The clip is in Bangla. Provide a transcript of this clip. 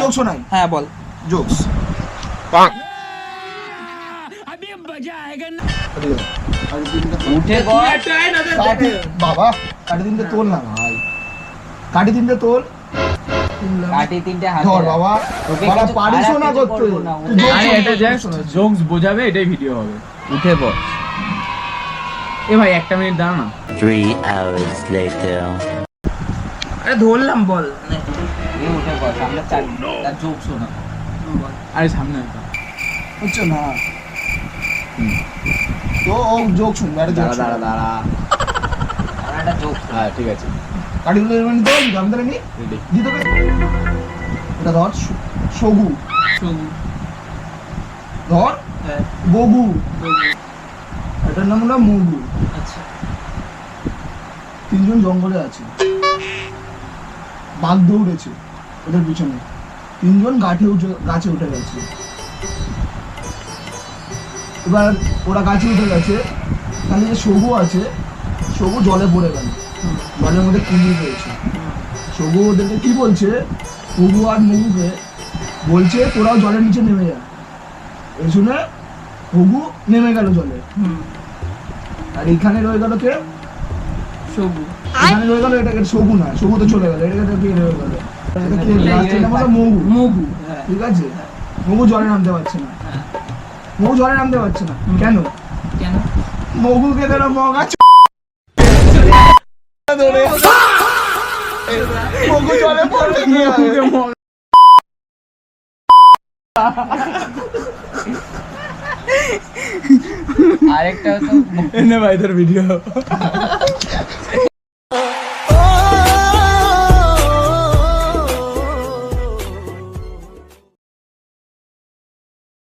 জোক শোনাই। হ্যাঁ বল। জোকস উঠে বল। বাবা কাটি তিনটে তোল না ভাই, কাটি তিনটে তোল। কাটি তিনটে হাতে ধর বাবা, তোকে বাবা কিছু পারিস খারাপ না কিছু করতে। করবো না, তুই উঠে জোক আরে শোন, এটা জোক জাস্ট শোন। জোকস বোঝাবে, এটাই ভিডিও হবে। উঠে বল। এ ভাই একটা মিনিট দাঁড়া না। 3 hours later. আরে ধরলাম বল। এ উঠে বল, সামনে চাল তার জোক শোনা। আরে সামনে আসো। হচ্ছে না তো ও জোক শুনবে। আরে জোক দাঁড়া দাঁড়া দাঁড়া। আমার একটা জোক। হ্যাঁ ঠিক আছে, কাটি তুলে মানে তোল, আমি তাহলে নি রেডি। দি তোকে। এটা ধর সগু, ধর হ্যাঁ গগু, এটার নাম হলো মগু। আচ্ছা তিনজন জঙ্গলে আছে, বাঘ দৌড়েছে ওদের পিছনে, তিনজন গাছে উঠে গেছে। এবার ওরা গাছে উঠে গেছে, তাহলে যে সগু আছে, সগু জলে পড়ে গেল, জলের মধ্যে কুমির রয়েছে। সগু ওদেরকে কি বলছে, গগু আর মগুকে বলছে তোরাও জলের নিচে নেমে যা। এই শুনে গগু নেমে গেল জলে। আর এইখানে রয়ে গেল কে, সবু এখানে রয়ে গেল, এটাকে সগু না, সগু তো চলে গেল, এটাকে কে রয়ে গেল, এটা কে, লাস্টের নাম হলো মগু। মগু। হ্যাঁ ঠিক আছে, মগু জলে নামতে পারছে না, মগু জলে নামতে পারছে না কেন, কেন? মগুকে ধরো মগা ধরে মগু জলে পড়লে কি হবে? আরেকটা হতো এনে ভাই তোর ভিডিও।